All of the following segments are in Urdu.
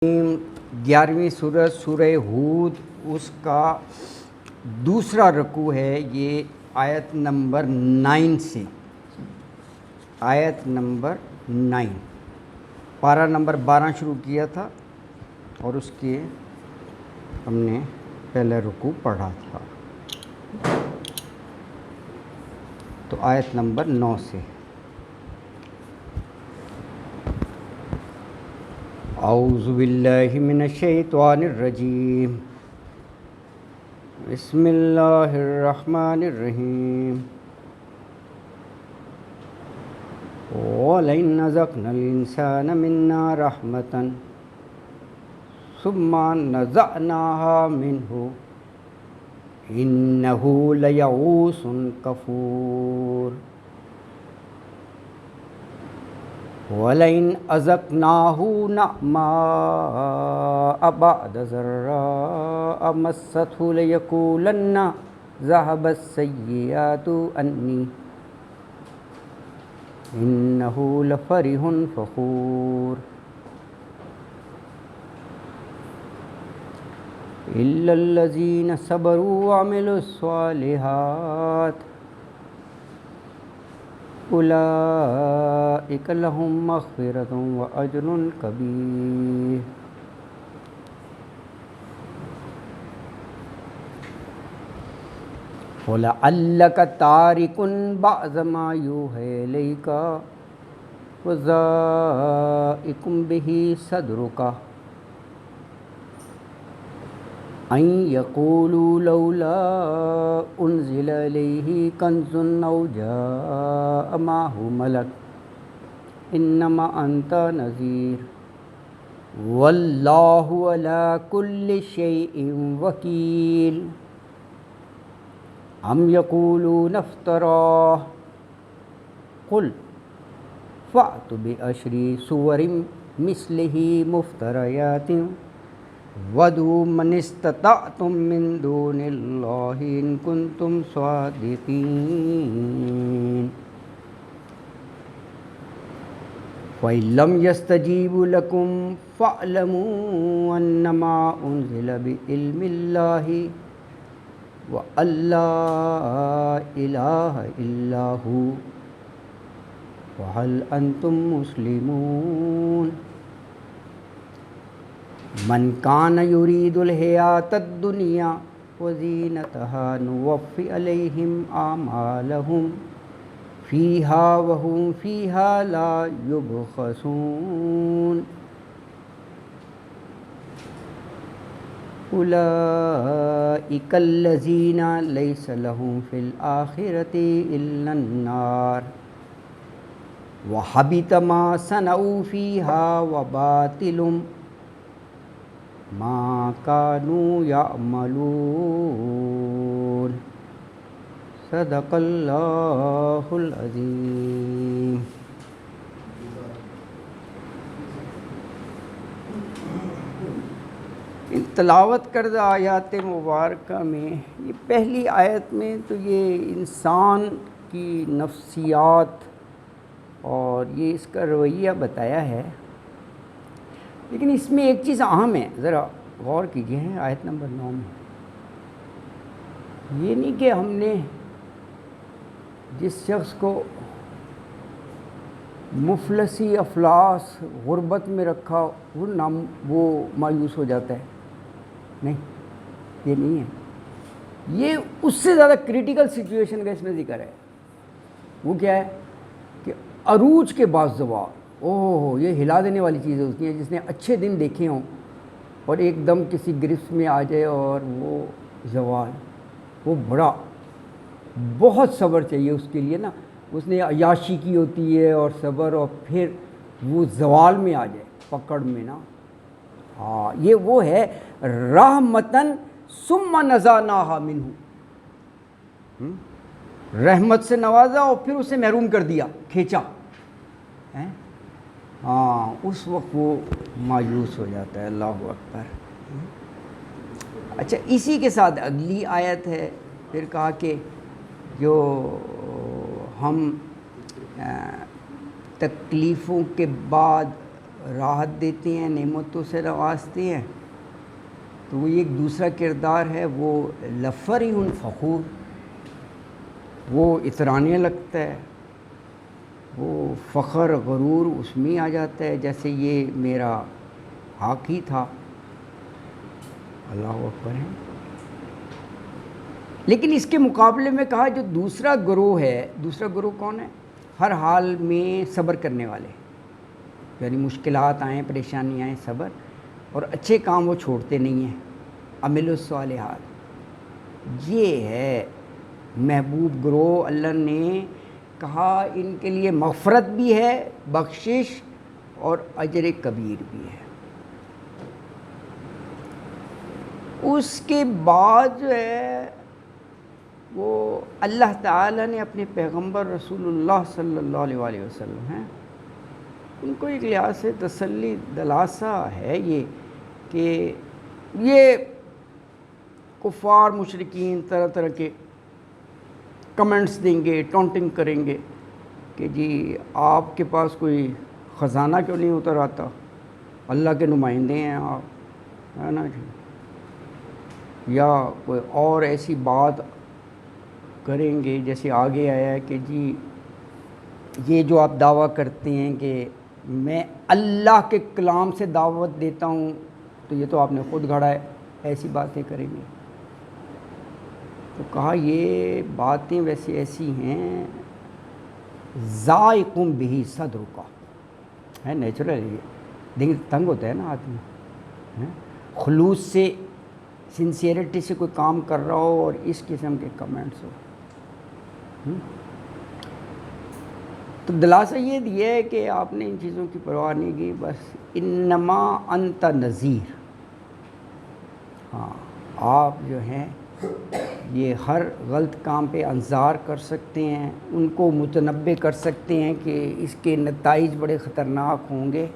11ویں سورت سورہ ہود، اس کا دوسرا رکوع ہے۔ یہ آیت نمبر 9 سے، آیت نمبر 9، پارہ نمبر 12 شروع کیا تھا اور اس کے ہم نے پہلے رکوع پڑھا تھا، تو آیت نمبر 9 سے۔ اعوذ باللہ من الشیطان الرجیم، بسم اللہ الرحمن الرحیم۔ وَلَئِنْ أَذَقْنَا الْإِنسَانَ مِنَّا رَحْمَةً ثُمَّ نَزَعْنَاهَا مِنْهُ إِنَّهُ لَيَئُوسٌ كَفُورٌ۔ وَلَئِنْ أَذَقْنَاهُ نَعْمَاءَ بَعْدَ ضَرَّاءَ مَسَّتْهُ لَيَقُولَنَّ ذَهَبَ السَّيِّئَاتُ عَنِّي إِنَّهُ لَفَرِحٌ فَخُورٌ۔ إِلَّا الَّذِينَ صَبَرُوا وَعَمِلُوا الصَّالِحَاتِ أُولَئِكَ لَهُم مَّغْفِرَةٌ وَأَجْرٌ كَبِيرٌ۔ وَلَعَلَّكَ تَارِكٌ بَعْضَ مَا يُوحَىٰ إِلَيْكَ وَضَائِقٌ بِهِ صَدْرُكَ أَن يَقُولُوا لَوْلَا أُنزِلَ إِلَيْهِ كَنزٌ أَوْ جَاءَ مَعَهُ مَلَكٌ إِنَّمَا أَنتَ نَذِيرٌ وَاللَّهُ عَلَىٰ كُلِّ شَيْءٍ وَكِيلٌ۔ أَمْ يَقُولُونَ افْتَرَاهُ قُلْ فَأْتُوا بِعَشْرِ سُوَرٍ مِثْلِهِ مُفْتَرَيَاتٍ وَادْعُوا مَنِ اسْتَطَعْتُم مِّن دُونِ اللَّهِ إِن كُنتُمْ صَادِقِينَ۔ فَإِن لَّمْ يَسْتَجِيبُوا لَكُمْ فَاعْلَمُوا أَنَّمَا أُنزِلَ بِعِلْمِ اللَّهِ وَأَن لَّا إِلَٰهَ إِلَّا هُوَ وَهَلْ أَنتُم مُّسْلِمُونَ۔ مَن كَانَ يُرِيدُ الْحَيَاةَ الدُّنْيَا وَزِينَتَهَا نُوَفِّ إِلَيْهِمْ أَعْمَالَهُمْ فِيهَا وَهُمْ فِيهَا لَا يُبْخَسُونَ۔ أُولَٰئِكَ الَّذِينَ لَيْسَ لَهُمْ فِي الْآخِرَةِ إِلَّا النَّارُ وَحَبِطَ مَا صَنَعُوا فِيهَا وَبَاطِلٌ مَا كَانُوا يَعْمَلُونَ۔ صدق اللہ العظیم۔ ان تلاوت کردہ آیات مبارکہ میں یہ پہلی آیت میں تو یہ انسان کی نفسیات اور یہ اس کا رویہ بتایا ہے، لیکن اس میں ایک چیز اہم ہے، ذرا غور کیجئے ہیں آیت نمبر 9 میں۔ یہ نہیں کہ ہم نے جس شخص کو مفلسی افلاس غربت میں رکھا وہ مایوس ہو جاتا ہے، نہیں، یہ نہیں ہے۔ یہ اس سے زیادہ کریٹیکل سچویشن کا اس میں ذکر ہے۔ وہ کیا ہے کہ عروج کے بعد زوال، یہ ہلا دینے والی چیزیں ہوتی ہیں، جس نے اچھے دن دیکھے ہوں اور ایک دم کسی گرفت میں آ جائے اور وہ زوال، وہ بہت صبر چاہیے اس کے لیے نا، اس نے عیاشی کی ہوتی ہے اور صبر، اور پھر وہ زوال میں آ جائے، پکڑ میں نا۔ یہ وہ ہے رحمتاً ثم نزعناها منہ، رحمت سے نوازا اور پھر اسے محروم کر دیا، کھینچا، اس وقت وہ مایوس ہو جاتا ہے۔ اللہ اکبر۔ اچھا، اسی کے ساتھ اگلی آیت ہے، پھر کہا کہ جو ہم تکلیفوں کے بعد راحت دیتے ہیں، نعمتوں سے نوازتے ہیں، تو وہ ایک دوسرا کردار ہے، وہ لفرح فخور، وہ اترانے لگتا ہے، وہ فخر غرور اس میں آ جاتا ہے، جیسے یہ میرا حق ہی تھا۔ اللہ اکبر ہے۔ لیکن اس کے مقابلے میں کہا جو دوسرا گروہ ہے، دوسرا گروہ کون ہے؟ ہر حال میں صبر کرنے والے، یعنی مشکلات آئیں، پریشانی آئیں، صبر، اور اچھے کام وہ چھوڑتے نہیں ہیں، عمل الصالحات، یہ ہے محبوب گروہ۔ اللہ نے کہا ان کے لیے مغفرت بھی ہے، بخشش اور اجر کبیر بھی ہے۔ اس کے بعد جو ہے وہ اللہ تعالیٰ نے اپنے پیغمبر رسول اللہ صلی اللہ علیہ وسلم ہیں، ان کو ایک لحاظ سے تسلی دلاسا ہے یہ کہ یہ کفار مشرکین طرح طرح کے کمنٹس دیں گے، ٹونٹنگ کریں گے کہ جی آپ کے پاس کوئی خزانہ کیوں نہیں اتر آتا، اللہ کے نمائندے ہیں آپ، ہے نا جی، یا کوئی اور ایسی بات کریں گے جیسے آگے آیا ہے کہ جی یہ جو آپ دعویٰ کرتے ہیں کہ میں اللہ کے کلام سے دعوت دیتا ہوں، تو یہ تو آپ نے خود گھڑا ہے، ایسی باتیں کریں گے۔ تو کہا یہ باتیں ویسے ایسی ہیں ذائق بہ صدرک، ہے نیچرل، یہ دل تنگ ہوتا ہے نا آدمی، خلوص سے، سنسیئرٹی سے کوئی کام کر رہا ہو اور اس قسم کے کمنٹس ہو۔ تو دلاسا یہ دیا ہے کہ آپ نے ان چیزوں کی پرواہ نہیں کی، بس انما انت نذیر، ہاں آپ جو ہیں یہ ہر غلط کام پہ انذار کر سکتے ہیں، ان کو متنبع کر سکتے ہیں کہ اس کے نتائج بڑے خطرناک ہوں گے،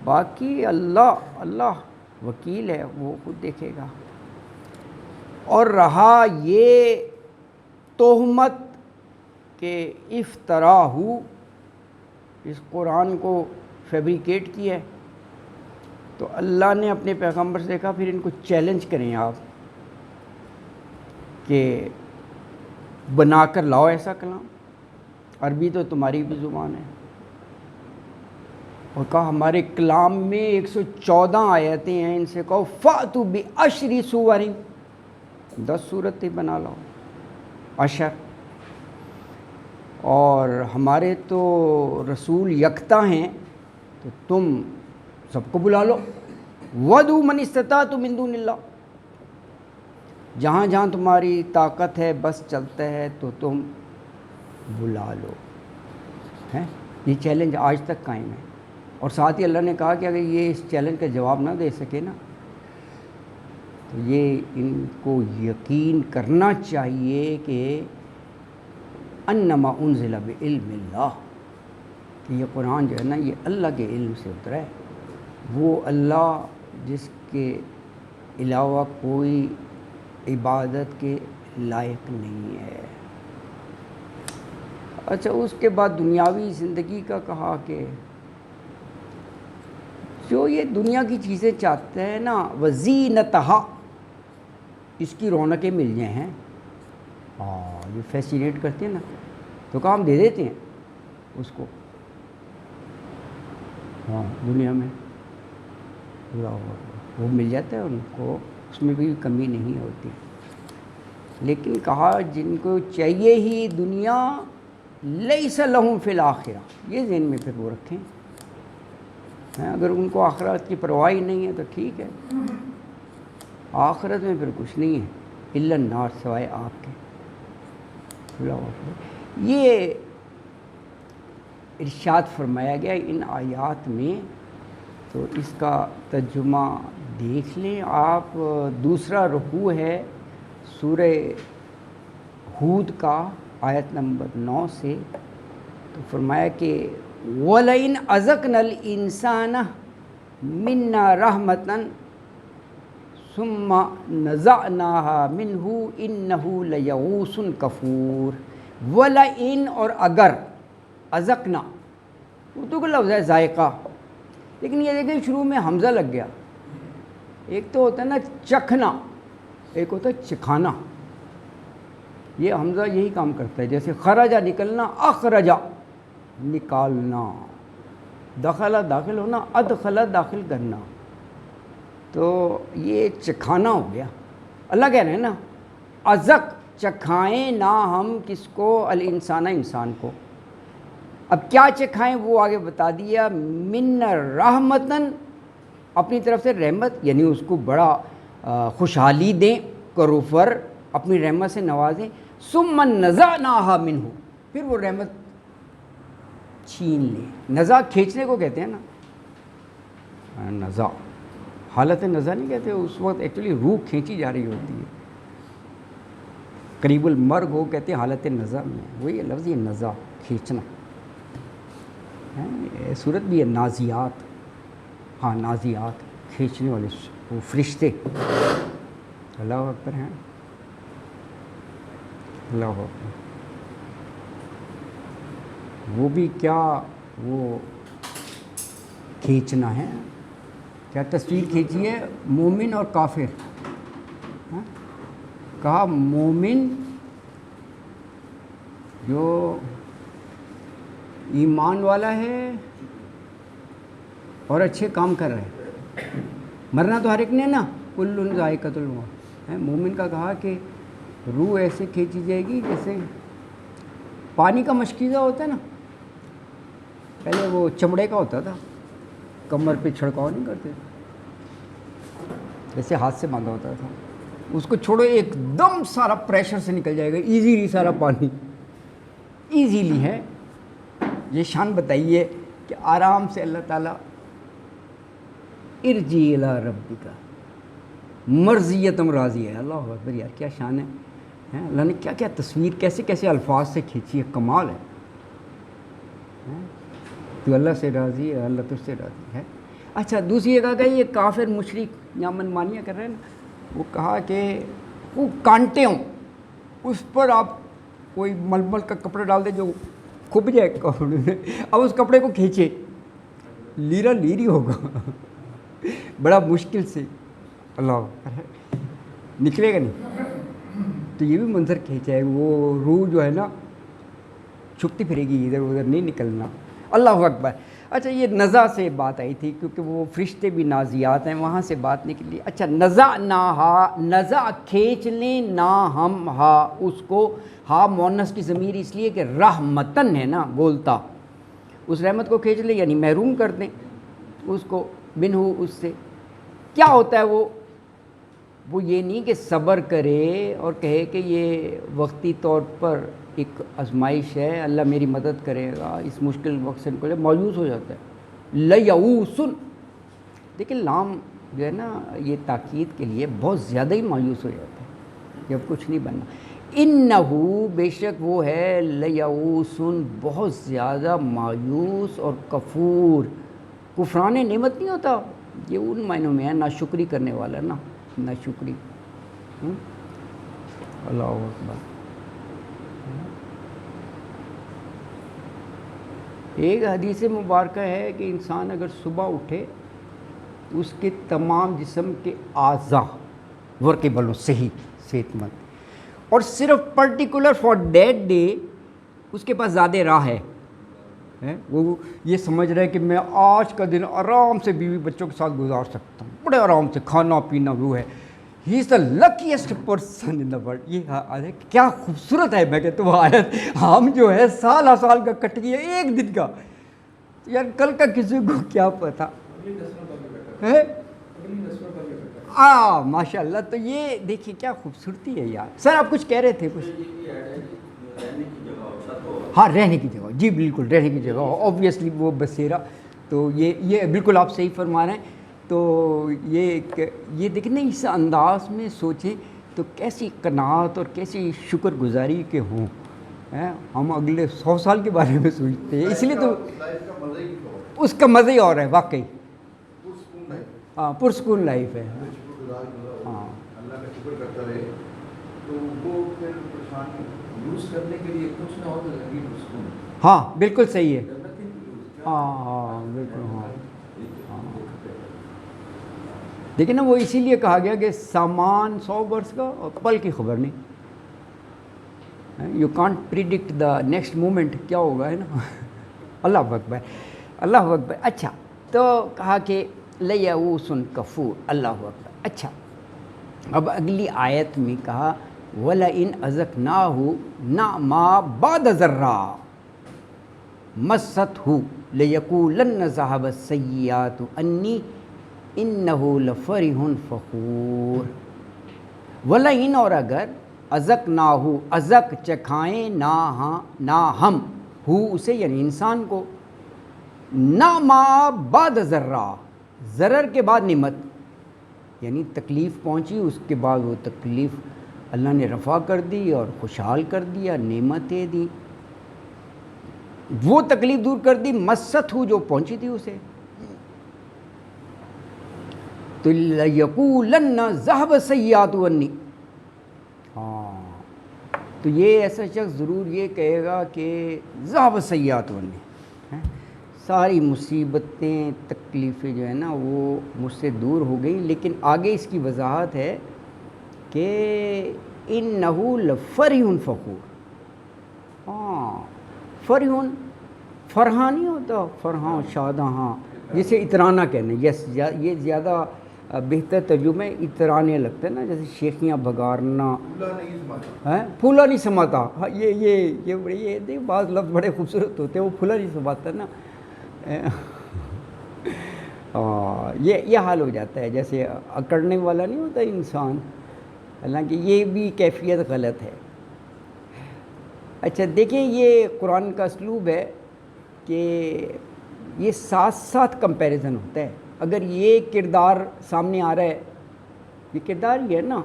باقی اللہ وکیل ہے، وہ خود دیکھے گا۔ اور رہا یہ تہمت کہ افطراہ، اس قرآن کو فیبریکیٹ کیا ہے، تو اللہ نے اپنے پیغمبر سے کہا پھر ان کو چیلنج کریں آپ کہ بنا کر لاؤ ایسا کلام، عربی تو تمہاری بھی زبان ہے، اور کہا ہمارے کلام میں 114 آیتیں ہیں، ان سے کہو فَأْتُوا بِعَشْرِ سُوَرٍ، 10 صورتیں بنا لاؤ، عشر، اور ہمارے تو رسول یکتا ہیں تو تم سب کو بلا لو، وَدُوا مَنِ اسْتَطَعْتُم مِّن دُونِ اللَّهِ، جہاں جہاں تمہاری طاقت ہے، بس چلتا ہے تو تم بلا لو، ہیں یہ چیلنج آج تک قائم ہے۔ اور ساتھ ہی اللہ نے کہا کہ اگر یہ اس چیلنج کا جواب نہ دے سکے نا، تو یہ ان کو یقین کرنا چاہیے کہ انما انزل بعلم اللہ، کہ یہ قرآن جو ہے نا یہ اللہ کے علم سے اترا ہے، وہ اللہ جس کے علاوہ کوئی عبادت کے لائق نہیں ہے۔ اچھا، اس کے بعد دنیاوی زندگی کا کہا کہ جو یہ دنیا کی چیزیں چاہتے ہیں نا، وزینتہا، اس کی رونقیں مل جائیں ہیں، یہ فیسینیٹ کرتے ہیں نا، تو کام دے دیتے ہیں اس کو، ہاں دنیا میں وہ مل جاتا ہے ان کو، اس میں بھی کمی نہیں ہوتی۔ لیکن کہا جن کو چاہیے ہی دنیا، لیس لہم فی الآخرہ، یہ ذہن میں پھر وہ رکھیں، اگر ان کو آخرت کی پرواہ ہی نہیں ہے تو ٹھیک ہے، آخرت میں پھر کچھ نہیں ہے الا النار، سوائے آپ کے۔ یہ ارشاد فرمایا گیا ان آیات میں، تو اس کا ترجمہ دیکھ لیں آپ۔ دوسرا رکوع ہے سورہ ہود کا، آیت نمبر 9 سے، تو فرمایا کہ وَلَئِنْ أَذَقْنَا الْإِنسَانَ مِنَّا رَحْمَةً ثُمَّ نَزَعْنَاهَا مِنْهُ إِنَّهُ لَيَئُوسٌ كَفُورٌ۔ وَلَئِنْ، اور اگر، اذقنا، اردو کا لفظ ہے ذائقہ، لیکن یہ دیکھیں شروع میں حمزہ لگ گیا. ایک تو ہوتا ہے نا چکھنا, ایک ہوتا ہے چکھانا. یہ حمزہ یہی کام کرتا ہے. جیسے خرجہ نکلنا, اخرجہ نکالنا, دخلہ داخل ہونا, ادخلہ داخل کرنا. تو یہ چکھانا ہو گیا. اللہ کہہ رہے ہیں نا ازک چکھائیں نہ ہم کس کو, الانسان انسان کو. اب کیا چکھائیں وہ آگے بتا دیا. من رحمتن اپنی طرف سے رحمت, یعنی اس کو بڑا خوشحالی دیں, کروفر اپنی رحمت سے نوازیں. ثم نزعناها منہ, پھر وہ رحمت چھین لیں. نزع کھینچنے کو کہتے ہیں نا, نزع حالت نزع نہیں کہتے, اس وقت ایکچولی روح کھینچی جا رہی ہوتی ہے. قریب المرگ ہو کہتے ہیں حالت نزع میں, وہی لفظ یہ نزع کھینچنا. صورت بھی ہے نازیات, ہاں نازیات کھینچنے والے وہ فرشتے. اللہ اکبر ہیں, اللہ اکبر. وہ بھی کیا وہ کھینچنا ہے, کیا تصویر کھینچی ہے مومن اور کافر. کہا مومن جو ایمان والا ہے اور اچھے کام کر رہے ہیں. مرنا تو ہر ایک نے نا, کل ذائقۃ الموت. مومن کا کہا کہ روح ایسے کھینچی جائے گی جیسے پانی کا مشکیزہ ہوتا ہے نا, پہلے وہ چمڑے کا ہوتا تھا, کمر پہ چھڑکاؤ نہیں کرتے, جیسے ہاتھ سے باندھا ہوتا تھا. اس کو چھوڑو ایک دم سارا پریشر سے نکل جائے گا, ایزیلی سارا پانی ایزیلی ہے. یہ شان بتائیے کہ آرام سے اللہ تعالیٰ ارجی الی ربک مرضیۃ راضیہ. اللہ اکبر, یار کیا شان ہے. اللہ نے کیا کیا تصویر کیسے کیسے الفاظ سے کھینچی ہے, کمال ہے. تو اللہ سے راضی ہے, اللہ تجھ سے راضی ہے. اچھا دوسری جگہ کہ یہ کافر مشرک یا من مانیاں کر رہے ہیں نا, وہ کہا کہ وہ کانٹے ہوں, اس پر آپ کوئی ململ کا کپڑا ڈال دیں جو کھب جائے کپڑے میں, اب اس کپڑے کو کھینچے لیرا لیری ہوگا بڑا مشکل سے. اللہ نکلے گا نہیں. تو یہ بھی منظر کھینچا ہے, وہ روح جو ہے نا چھپتی پھرے گی, ادھر ادھر نہیں نکلنا. اللہ اکبر. اچھا یہ نزع سے بات آئی تھی کیونکہ وہ فرشتے بھی نازیات ہیں, وہاں سے بات نکلی. اچھا نزعناہا, نزع کھینچ لیں, نا ہم ہا اس کو, ہا مونس کی ضمیر اس لیے کہ رحمتن ہے نا بولتا, اس رحمت کو کھینچ لیں یعنی محروم کر دیں اس کو, منہ اس سے. کیا ہوتا ہے وہ یہ نہیں کہ صبر کرے اور کہے کہ یہ وقتی طور پر ایک آزمائش ہے, اللہ میری مدد کرے گا اس مشکل وقت سے نکلے, مایوس ہو جاتا ہے. لیئوسن, لیکن لام جو ہے نا یہ تاکید کے لیے بہت زیادہ ہی مایوس ہو جاتا ہے کہ اب کچھ نہیں بننا. انہو بے شک وہ ہے, لیئوسن بہت زیادہ مایوس اور کفور. کفران نعمت نہیں ہوتا, یہ ان معنوں میں ہے ناشکری کرنے والا نا, ناشکری. اللہ اکبر. ایک حدیث مبارکہ ہے کہ انسان اگر صبح اٹھے اس کے تمام جسم کے اعضاء ورکیبل ہوں, صحیح صحت مند, اور صرف پرٹیکولر فار دیٹ ڈے اس کے پاس زیادہ راہ ہے. وہ یہ سمجھ رہے کہ میں آج کا دن آرام سے بیوی بچوں کے ساتھ گزار سکتا ہوں, بڑے آرام سے کھانا پینا وہ ہے. He is the luckiest person in the world. یہ کیا خوبصورت ہے. میں کہتا ہوں آیت, ہم جو ہے سال کا کٹ گیا ایک دن کا, یار کل کا کسی کو کیا پتہ. ماشاء اللہ. تو یہ دیکھیے کیا خوبصورتی ہے یار. سر آپ کچھ کہہ رہے تھے کچھ. ہاں رہنے کی جگہ, جی بالکل رہنے کی جگہ, اوبویسلی وہ بسیرا. تو یہ بالکل آپ صحیح فرما رہے ہیں. تو یہ دیکھیں نا اس انداز میں سوچیں تو کیسی قناعت اور کیسی شکر گزاری کے ہوں. ہم اگلے 100 سال کے بارے میں سوچتے ہیں, اس لیے تو اس کا مزہ ہی اور ہے واقعی. ہاں پرسکون لائف ہے. ہاں اللہ کا شکر کرتا رہے تو وہ پھر یوز کرنے کے لیے کچھ نہ ہو تو لگی پرسکون. ہاں بالکل صحیح ہے. ہاں بالکل. ہاں لیکن نا وہ اسی لیے کہا گیا کہ سامان 100 برس کا اور پل کی خبر نہیں. You can't predict the next moment کیا ہوگا ہے نا. اللہ اکبر اللہ اکبر. اچھا تو کہا کہ لیئوس کفور. اللہ اکبر. اچھا اب اگلی آیت میں کہا وَلَئِنْ أَذَقْنَاهُ نَعْمَا بَعْدَ ضَرَّاءٍ مَسَّتْهُ لَيَقُولَنَّ ذَهَبَ السَّيِّئَاتُ عَنِّي إِنَّهُ لَفَرِحٌ فَخُورٌ. وَلَئِنْ اور اگر أَذَقْنَاهُ ازق چکھائیں نہ ہم ہو اسے یعنی انسان کو نعماء بعد ضراء ضرر کے بعد نعمت یعنی تکلیف پہنچی اس کے بعد وہ تکلیف اللہ نے رفع کر دی اور خوشحال کر دیا نعمتیں دی وہ تکلیف دور کر دی مست ہو جو پہنچی تھی اسے تو یقولن ذهب السیئات عنی. تو یہ ایسا شخص ضرور یہ کہے گا کہ ذهب السیئات عنی ساری مصیبتیں تکلیفیں جو ہے نا وہ مجھ سے دور ہو گئیں. لیکن آگے اس کی وضاحت ہے کہ انہو لفرح فخور. فرح فرحان نہیں ہوتا فرحاں شاداں ہاں جسے اترانا کہنے یس یہ زیادہ بہتر ترجمہ ہے اترانے لگتا ہے نا جیسے شیخیاں بگارنا پھولا نہیں سماتا. ہاں یہ بعض لفظ بڑے خوبصورت ہوتے ہیں وہ پھولا نہیں سماتا نا یہ حال ہو جاتا ہے جیسے اکڑنے والا نہیں ہوتا انسان حالانکہ یہ بھی کیفیت غلط ہے. اچھا دیکھیں یہ قرآن کا اسلوب ہے کہ یہ ساتھ ساتھ کمپیریزن ہوتا ہے. اگر یہ کردار سامنے آ رہا ہے یہ کردار ہی ہے نا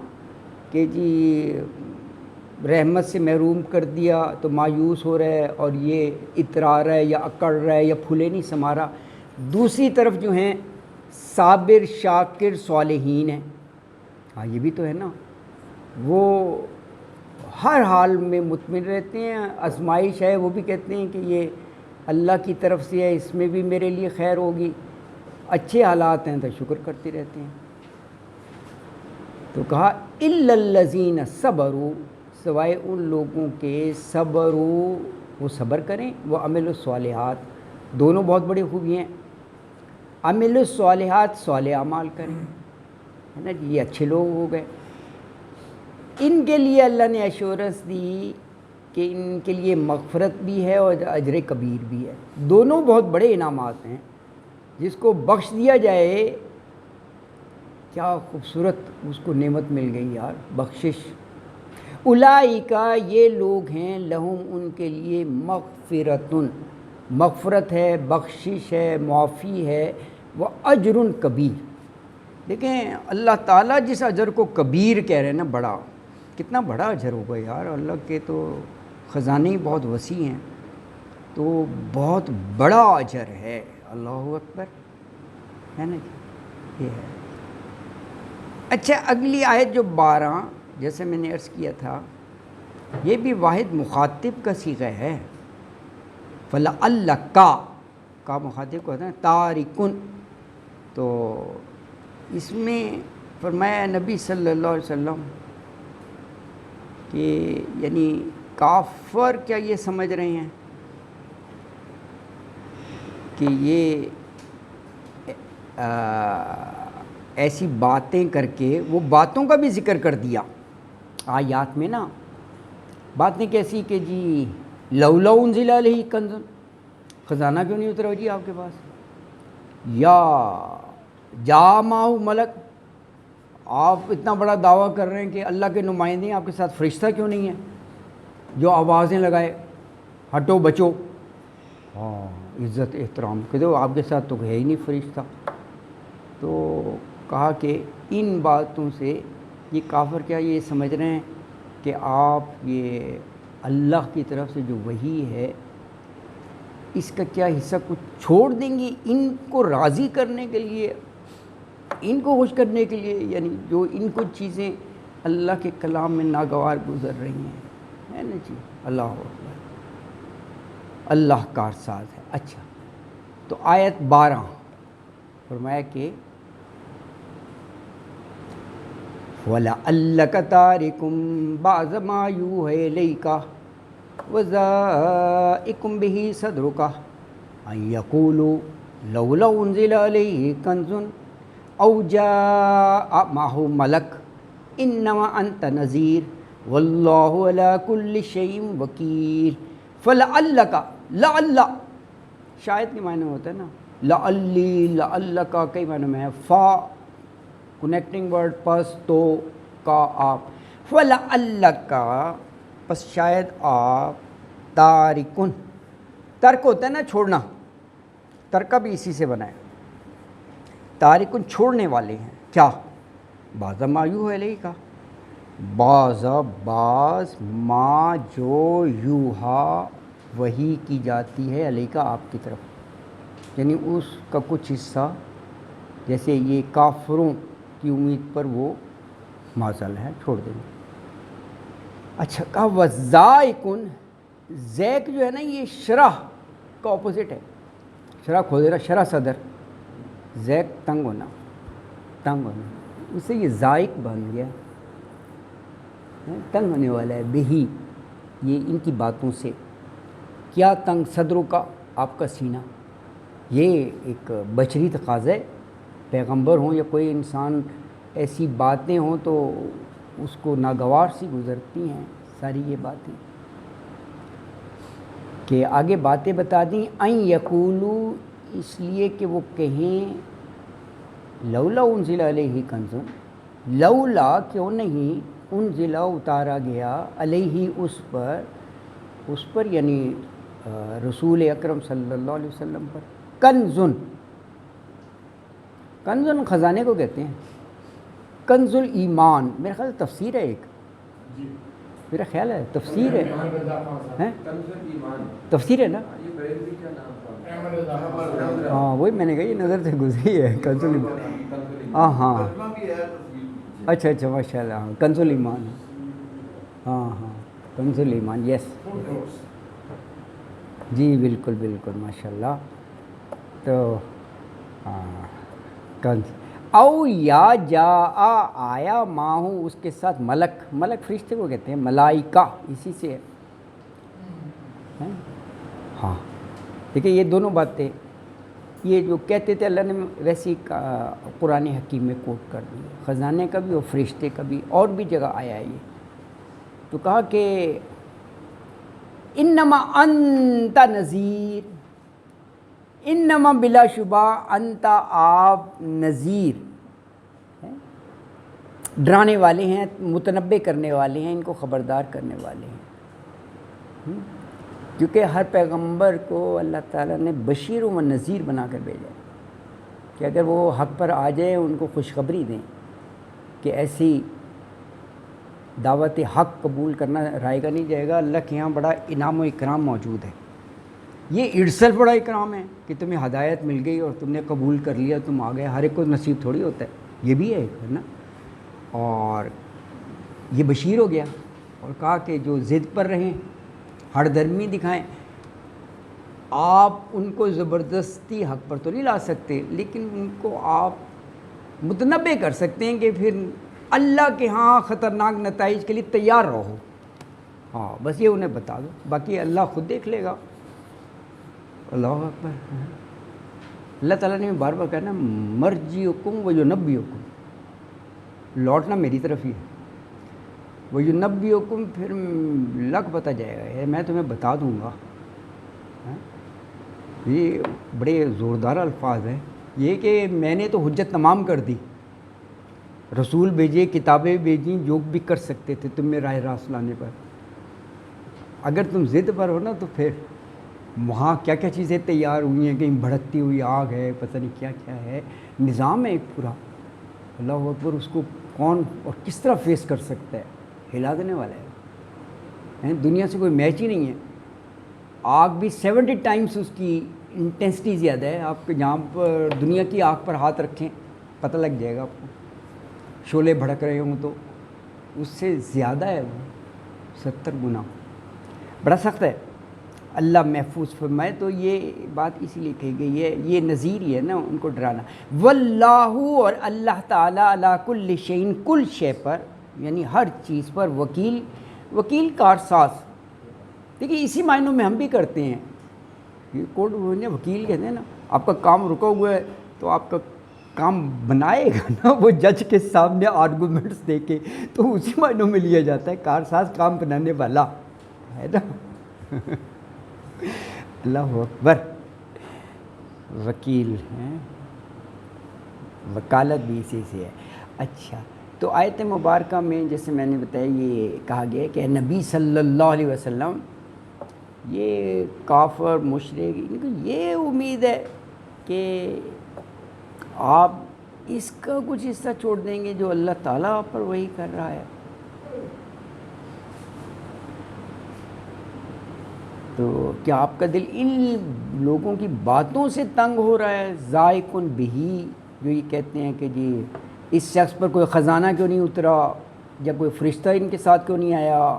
کہ جی رحمت سے محروم کر دیا تو مایوس ہو رہا ہے اور یہ اترا رہا ہے یا اکڑ رہا ہے یا پھولے نہیں سما رہا. دوسری طرف جو ہیں صابر شاکر صالحین ہیں ہاں یہ بھی تو ہے نا وہ ہر حال میں مطمئن رہتے ہیں. آزمائش ہے وہ بھی کہتے ہیں کہ یہ اللہ کی طرف سے ہے اس میں بھی میرے لیے خیر ہوگی. اچھے حالات ہیں تو شکر کرتے رہتے ہیں. تو کہا الا الذین صبروا سوائے ان لوگوں کے صبروا وہ صبر کریں وہ عمل الصالحات دونوں بہت بڑی خوبی ہیں. عمل الصالحات صالح اعمال کریں ہے نا یہ اچھے لوگ ہو گئے. ان کے لیے اللہ نے ایشورنس دی کہ ان کے لیے مغفرت بھی ہے اور اجر کبیر بھی ہے. دونوں بہت بڑے انعامات ہیں. جس کو بخش دیا جائے کیا خوبصورت اس کو نعمت مل گئی یار بخشش. اولئک یہ لوگ ہیں لہم ان کے لیے مغفرت ہے بخشش ہے معافی ہے وہ اجر کبیر. دیکھیں اللہ تعالیٰ جس اجر کو کبیر کہہ رہے ہیں نا بڑا کتنا بڑا اجر ہوگا یار. اللہ کے تو خزانے ہی بہت وسیع ہیں تو بہت بڑا اجر ہے. اللہ اکبر ہے نا یہ ہے. اچھا اگلی آیت جو 12 جیسے میں نے عرض کیا تھا یہ بھی واحد مخاطب کا صیغہ ہے. فَلَعَلَّكَ کا مخاطب کو ہوتا ہے تارکن. تو اس میں فرمایا نبی صلی اللہ علیہ وسلم کہ یعنی کافر کیا یہ سمجھ رہے ہیں کہ یہ ایسی باتیں کر کے وہ باتوں کا بھی ذکر کر دیا آیات میں نا. باتیں کیسی کہ جی لولا انزل علیہ کنز خزانہ کیوں نہیں اترا جی آپ کے پاس یا جا معہ ملک. آپ اتنا بڑا دعویٰ کر رہے ہیں کہ اللہ کے نمائندے ہیں آپ کے ساتھ فرشتہ کیوں نہیں ہے جو آوازیں لگائے ہٹو بچو. ہاں عزت احترام کہ دو آپ کے ساتھ تو ہے ہی نہیں فرشتہ. تو کہا کہ ان باتوں سے یہ کافر کیا یہ سمجھ رہے ہیں کہ آپ یہ اللہ کی طرف سے جو وحی ہے اس کا کیا حصہ کچھ چھوڑ دیں گی ان کو راضی کرنے کے لیے ان کو خوش کرنے کے لیے یعنی جو ان کو چیزیں اللہ کے کلام میں ناگوار گزر رہی ہیں ہے نا جی. اللہ اکبر اللہ کارساز ہے. اچھا تو آیت 12 فرمایا کہ وَلَعَلَّكَ تَارِكٌ بَعْضَ مَا يُوحَىٰ إِلَيْكَ وَضَائِقٌ بِهِ صَدْرُكَ أَن يَقُولُوا لَوْلَا أُنزِلَ عَلَيْهِ كَنزٌ أَوْ جَاءَ مَعَهُ مَلَكٌ إِنَّمَا أَنتَ نَذِيرٌ وَاللَّهُ عَلَىٰ كُلِّ شَيْءٍ وَكِیلٌ فَلَعَلَّكَ لَعَلَّ شاید کے معنی ہوتا ہے نا، لعلی لعلک کئی معنی میں ہے، فا کنیکٹنگ ورڈ پس تو کا آپ، فلعلک پس شاید آپ، تارکن ترک ہوتا ہے نا چھوڑنا، ترکہ بھی اسی سے بنا ہے، تارکن چھوڑنے والے ہیں کیا، بعض ما یوحی الیک بعض ما جو یوحا وحی کی جاتی ہے علیکہ آپ کی طرف، یعنی اس کا کچھ حصہ، جیسے یہ کافروں کی امید پر وہ معزل ہے، چھوڑ دیں گے۔ اچھا کہا وَزَائِقٌ، زیق جو ہے نا یہ شرح کا اپوزٹ ہے، شرح کھول دے رہا، شرح صدر، زیق تنگ ہونا، تنگ ہونا، اس سے یہ زائق بن گیا، تنگ ہونے والا ہے، بہی یہ ان کی باتوں سے، کیا تنگ، صدروں کا آپ کا سینہ، یہ ایک بشری تقاضا ہے، پیغمبر ہوں یا کوئی انسان ایسی باتیں ہوں تو اس کو ناگوار سی گزرتی ہیں ساری یہ باتیں، کہ آگے باتیں بتا دیں، این یقولو اس لیے کہ وہ کہیں، لولا انزل علیہ کنز، لولا کیوں نہیں، انزل اتارا گیا، علیہ اس پر یعنی رسول اکرم صلی اللہ علیہ وسلم پر، کنزن، کنزن خزانے کو کہتے ہیں، کنز الایمان، میرا خیال تفسیر ہے ایک، میرا خیال ہے تفسیر ہے، تفسیر ہے نا، ہاں وہی میں نے کہا یہ نظر سے گزری ہے، کنز الایمان، ہاں ہاں اچھا اچھا ماشاء اللہ، ہاں کنز الایمان، ہاں ہاں کنز الایمان، یس جی بالکل بالکل ماشاء اللہ، تو ہاں کنز، او یا جا آیا ماہو اس کے ساتھ ملک، ملک فرشتے کو کہتے ہیں، ملائکہ اسی سے ہے، ہاں دیکھیں یہ دونوں باتیں یہ جو کہتے تھے اللہ نے ویسی قرآن حکیم میں کوٹ کر دی، خزانے کا بھی اور فرشتے کا بھی، اور بھی جگہ آیا ہے یہ، تو کہا کہ انما انت نذیر، انما بلا شبہ انت آپ نذیر، ڈرانے والے ہیں، متنبع کرنے والے ہیں، ان کو خبردار کرنے والے ہیں، کیونکہ ہر پیغمبر کو اللہ تعالیٰ نے بشیر و نذیر بنا کر بھیجا کہ اگر وہ حق پر آ جائے ان کو خوشخبری دیں کہ ایسی دعوت حق قبول کرنا رائے گا نہیں جائے گا، اللہ کے یہاں بڑا انعام و اکرام موجود ہے، یہ ارسل بڑا اکرام ہے کہ تمہیں ہدایت مل گئی اور تم نے قبول کر لیا، تم آ گئے، ہر ایک کو نصیب تھوڑی ہوتا ہے، یہ بھی ہے نا، اور یہ بشیر ہو گیا، اور کہا کہ جو ضد پر رہیں، ہر درمی دکھائیں، آپ ان کو زبردستی حق پر تو نہیں لا سکتے، لیکن ان کو آپ متنبع کر سکتے ہیں کہ پھر اللہ کے ہاں خطرناک نتائج کے لیے تیار رہو، ہاں بس یہ انہیں بتا دو، باقی اللہ خود دیکھ لے گا، اللہ اکبر، اللہ تعالیٰ نے بار بار کہا نا مرجعکم وینبئکم، لوٹنا میری طرف ہی ہے، وینبئکم پھر لگ پتہ جائے گا، میں تمہیں بتا دوں گا، یہ بڑے زوردار الفاظ ہیں، یہ کہ میں نے تو حجت تمام کر دی، رسول بھیجے، کتابیں بھیجیں، جو بھی کر سکتے تھے تم میں راہ راست لانے پر، اگر تم ضد پر ہو نا تو پھر وہاں کیا کیا چیزیں تیار ہوئی ہیں، کہیں بھڑکتی ہوئی آگ ہے، پتہ نہیں کیا کیا ہے، نظام ہے ایک پورا، اللہ اکبر، اس کو کون اور کس طرح فیس کر سکتا ہے، ہلا دینے والا ہے، دنیا سے کوئی میچ ہی نہیں ہے، آگ بھی 70 ٹائمز اس کی انٹینسٹی زیادہ ہے، آپ جہاں پر دنیا کی آگ پر ہاتھ رکھیں پتہ لگ جائے گا آپ کو، شعلے بھڑک رہے ہوں تو اس سے زیادہ ہے وہ، 70 گنا، بڑا سخت ہے، اللہ محفوظ فرمائے. تو یہ بات اسی لیے کہی گئی ہے, یہ نذیر ہی ہے نا ان کو ڈرانا. واللہ, اور اللہ تعالیٰ, علی کل شیء, کل شے پر, یعنی ہر چیز پر, وکیل, وکیل کارساز. دیکھیے اسی معنوں میں ہم بھی کرتے ہیں. یہ کورٹ وکیل کہتے ہیں نا, آپ کا کام رکا ہوا ہے تو آپ کا کام بنائے گا نا وہ جج کے سامنے آرگومنٹس دے کے, تو اسی معنوں میں لیا جاتا ہے کارساز, کام بنانے والا ہے نا. اللہ اکبر. وکیل ہیں, وکالت بھی اسی سے ہے. اچھا, تو آیت مبارکہ میں جیسے میں نے بتایا یہ کہا گیا کہ نبی صلی اللہ علیہ وسلم, یہ کافر مشرک, ان کو یہ امید ہے کہ آپ اس کا کچھ حصہ چھوڑ دیں گے جو اللہ تعالیٰ پر وہی کر رہا ہے. تو کیا آپ کا دل ان لوگوں کی باتوں سے تنگ ہو رہا ہے؟ ذائقن بہی, جو یہ کہتے ہیں کہ جی اس شخص پر کوئی خزانہ کیوں نہیں اترا, یا کوئی فرشتہ ان کے ساتھ کیوں نہیں آیا؟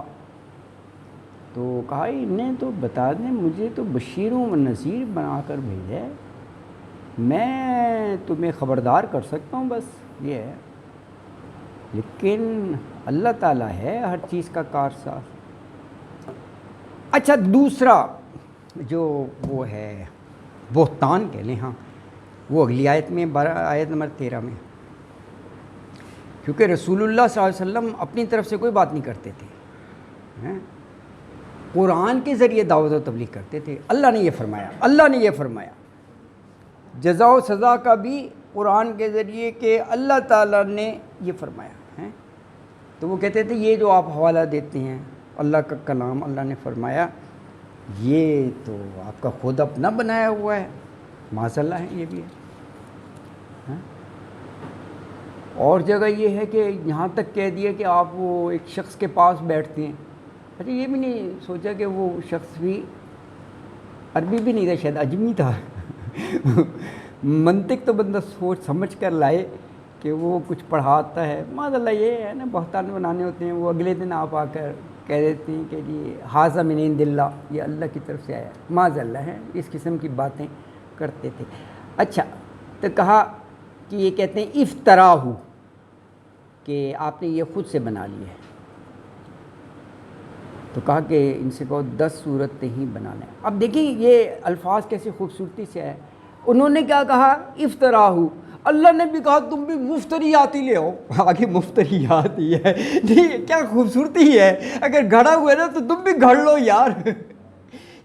تو کہا انہیں تو بتا دیں, مجھے تو بشیر و نذیر بنا کر بھیجا ہے, میں تمہیں خبردار کر سکتا ہوں, بس یہ ہے. لیکن اللہ تعالیٰ ہے ہر چیز کا کارساز. اچھا, دوسرا جو وہ ہے بہتان کہہ لیں, ہاں, وہ اگلی آیت میں, آیت نمبر 13 میں. کیونکہ رسول اللہ صلی اللہ علیہ وسلم اپنی طرف سے کوئی بات نہیں کرتے تھے, قرآن کے ذریعے دعوت و تبلیغ کرتے تھے. اللہ نے یہ فرمایا, اللہ نے یہ فرمایا جزا و سزا کا بھی قرآن کے ذریعے کہ اللہ تعالیٰ نے یہ فرمایا ہے. تو وہ کہتے تھے یہ جو آپ حوالہ دیتے ہیں اللہ کا کلام, اللہ نے فرمایا, یہ تو آپ کا خود اپنا بنایا ہوا ہے, معاذ اللہ ہے یہ بھی ہے. اور جگہ یہ ہے کہ یہاں تک کہہ دیا کہ آپ وہ ایک شخص کے پاس بیٹھتے ہیں. اچھا, یہ بھی نہیں سوچا کہ وہ شخص بھی عربی بھی نہیں تھا, شاید اجمی تھا. منطق تو بندہ سوچ سمجھ کر لائے کہ وہ کچھ پڑھاتا ہے. معاذ اللہ یہ ہے نا, بہتان بنانے ہوتے ہیں. وہ اگلے دن آپ آ کر کہہ دیتے ہیں کہ جی ھذا من عند اللہ, یہ اللہ کی طرف سے آیا. معاذ اللہ ہے, اس قسم کی باتیں کرتے تھے. اچھا, تو کہا کہ یہ کہتے ہیں افطراہ, کہ آپ نے یہ خود سے بنا لیا ہے. تو کہا کہ ان سے کہو 10 صورتیں ہی بنانا ہے. اب دیکھیں یہ الفاظ کیسی خوبصورتی سے ہے. انہوں نے کیا کہا, افطراہ. اللہ نے بھی کہا تم بھی مفتریات ہی لے آؤ. آگے مفتریات ہی ہے, نہیں کیا خوبصورتی ہے. اگر گھڑا ہوا ہے نا تو تم بھی گھڑ لو یار.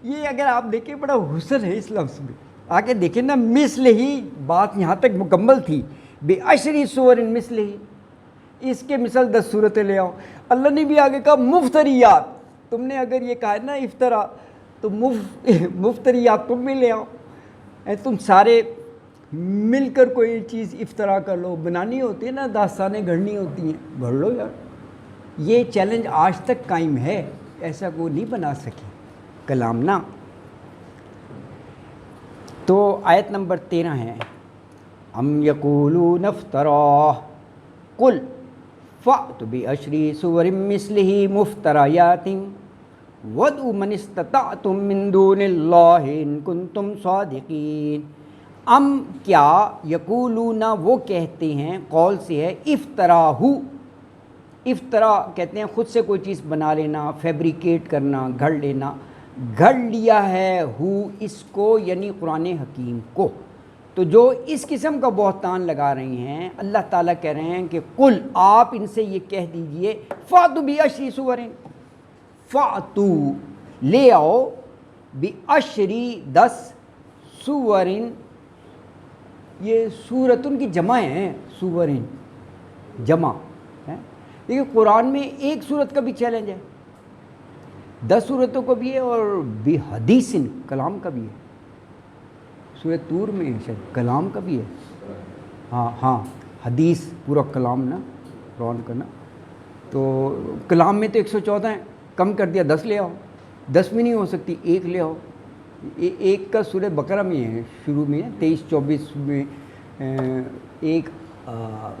یہ اگر آپ دیکھیں بڑا حسن ہے اس لفظ میں. آگے دیکھیں نا, مثل ہی, بات یہاں تک مکمل تھی. بے عشری سور مثل ہی, اس کے مثل 10 صورتیں لے آؤ. اللہ نے بھی آگے کہا مفتریات. تم نے اگر یہ کہا ہے نا افطرا, تو مفتریات تم بھی لے آؤ. تم سارے مل کر کوئی چیز افطرا کر لو. بنانی ہوتی ہے نا, داستانیں گھڑنی ہوتی ہیں, گھڑ لو یار. یہ چیلنج آج تک قائم ہے, ایسا وہ نہیں بنا سکے کلام نا. تو آیت نمبر 13 ہے, ام یقولون افتراہ قل فأتوا بعشر سور مثلہ مفتریات وادعوا من استطعتم من دون اللہ ان کنتم صادقین. ام کیا, یقولون وہ کہتے ہیں, قول سے ہے, افطراہ. افطرا کہتے ہیں خود سے کوئی چیز بنا لینا, فیبریکیٹ کرنا, گھڑ لینا. گھڑ لیا ہے اس کو, یعنی قرآن حکیم کو. تو جو اس قسم کا بہتان لگا رہے ہیں, اللہ تعالیٰ کہہ رہے ہیں کہ قل, آپ ان سے یہ کہہ دیجئے, فاتوا بعشر سور, فاتوا لے آؤ, بعشر 10 سور, یہ سورتن کی جمع ہیں, سور جمع ہے. دیکھیے قرآن میں ایک سورت کا بھی چیلنج ہے, 10 سورتوں کو بھی ہے, اور بحدیث کلام کا بھی ہے. سورۃ طور میں شاید کلام کا بھی ہے. ہاں حدیث پورا کلام نا, قرآن کا نا. تو کلام میں تو 114 ہیں, کم کر دیا 10 لے آؤ. 10 بھی نہیں ہو سکتی, 1 لے آؤ. ایک کا سورہ بقرہ میں ہے, شروع میں 23-24 میں ایک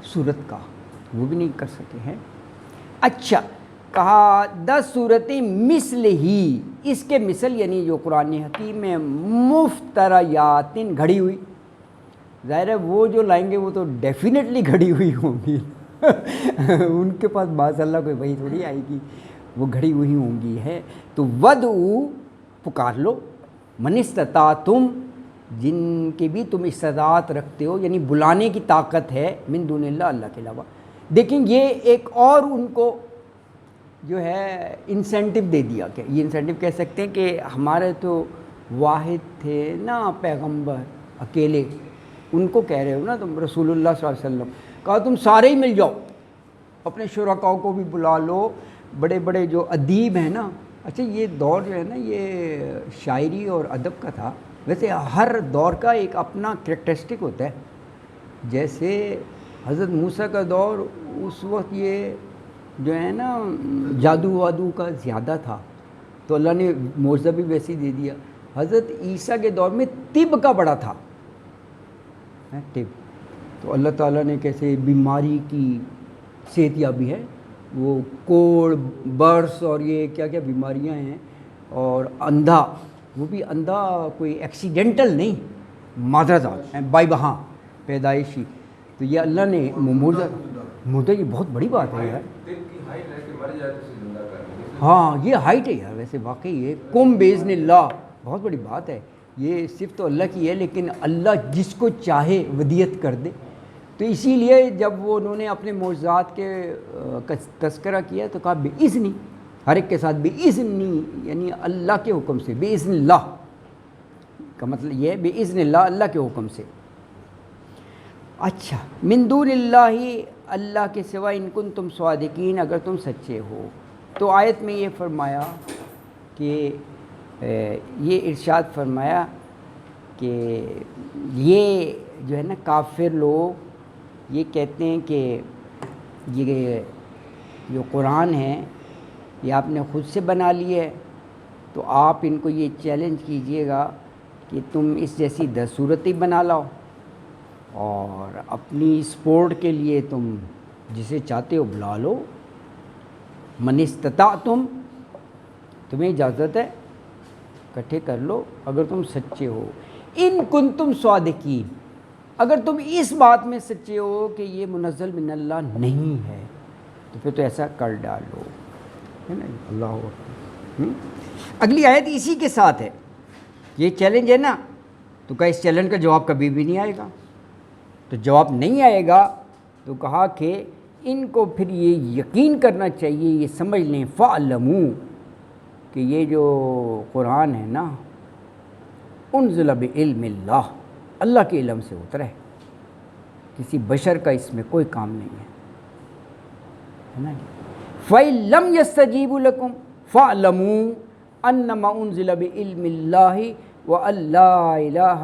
سورت کا, وہ بھی نہیں کر سکے ہیں. اچھا, کہا 10 صورتیں مثل ہی، اس کے مثل یعنی جو قرآن حکیم میں مفتریات گھڑی ہوئی، ظاہر ہے وہ جو لائیں گے وہ تو ڈیفینیٹلی گھڑی ہوئی ہوں گی ان کے پاس معاذ اللہ کوئی وحی تھوڑی آئے گی، وہ گھڑی ہوئی ہوں گی ہے۔ تو ودعو پکار لو، من استطاعتم جن کی بھی تم استطاعت رکھتے ہو، یعنی بلانے کی طاقت ہے، من دون اللہ اللہ کے علاوہ۔ دیکھیں یہ ایک اور ان کو جو ہے انسینٹیو دے دیا، کہ یہ انسینٹیو کہہ سکتے ہیں کہ ہمارے تو واحد تھے نا پیغمبر اکیلے، ان کو کہہ رہے ہو نا تم، رسول اللہ صلی اللہ علیہ وسلم، کہا تم سارے ہی مل جاؤ، اپنے شرکاء کو بھی بلا لو، بڑے بڑے جو ادیب ہیں نا۔ اچھا یہ دور جو ہے نا یہ شاعری اور ادب کا تھا، ویسے ہر دور کا ایک اپنا کریکٹرسٹک ہوتا ہے۔ جیسے حضرت موسیٰ کا دور، اس وقت یہ جو ہے نا جادو وادو کا زیادہ تھا، تو اللہ نے معجزہ بھی ویسے ہی دے دیا۔ حضرت عیسیٰ کے دور میں طب کا بڑا تھا، طب، تو اللہ تعالیٰ نے کیسے بیماری کی صحت یابی ہے، وہ کوڑ برس اور یہ کیا کیا بیماریاں ہیں، اور اندھا، وہ بھی اندھا کوئی ایکسیڈنٹل نہیں، معذرت بائی بہاں پیدائشی، تو یہ اللہ نے مردہ، یہ بہت بڑی بات ہے یار۔ ہاں یہ ہائٹ ہے یار، ویسے واقعی یہ کم باذن اللہ بہت بڑی بات ہے، یہ صرف تو اللہ کی ہے، لیکن اللہ جس کو چاہے ودیت کر دے۔ تو اسی لیے جب وہ انہوں نے اپنے معجزات کے تذکرہ کیا تو کہا بِإِذْنِ، ہر ایک کے ساتھ بِإِذْنِ، یعنی اللہ کے حکم سے، بِإِذْنِ اللہ کا مطلب یہ ہے بِإِذْنِ اللہ، اللہ کے حکم سے۔ اچھا، من دون اللہ، اللہ کے سوا، ان کنتم صادقین، اگر تم سچے ہو۔ تو آیت میں یہ فرمایا کہ یہ ارشاد فرمایا کہ یہ جو ہے نا کافر لوگ یہ کہتے ہیں کہ یہ جو قرآن ہے یہ آپ نے خود سے بنا لی ہے، تو آپ ان کو یہ چیلنج کیجئے گا کہ تم اس جیسی 10 صورتیں بنا لاؤ، اور اپنی سپورٹ کے لیے تم جسے چاہتے ہو بلا لو، من استطاعتم، تمہیں اجازت ہے، اکٹھے کر لو اگر تم سچے ہو، ان کنتم صادقین، اگر تم اس بات میں سچے ہو کہ یہ منزل من اللہ نہیں ہے تو پھر تو ایسا کر ڈالو، ہے نا، اللہ اکبر۔ اگلی آیت اسی کے ساتھ ہے، یہ چیلنج ہے نا، تو کہا اس چیلنج کا جواب کبھی بھی نہیں آئے گا، تو جواب نہیں آئے گا تو کہا کہ ان کو پھر یہ یقین کرنا چاہیے، یہ سمجھ لیں، فَعْلَمُوا، کہ یہ جو قرآن ہے نا انزل بعلم اللہ، اللہ کے علم سے اترا ہے، کسی بشر کا اس میں کوئی کام نہیں ہے نا۔ فَإِن لَمْ يَسْتَجِيبُوا لَكُمْ فَاعْلَمُوا أَنَّمَا أُنزِلَ بِعِلْمِ اللَّهِ وَأَن لَّا إِلَٰهَ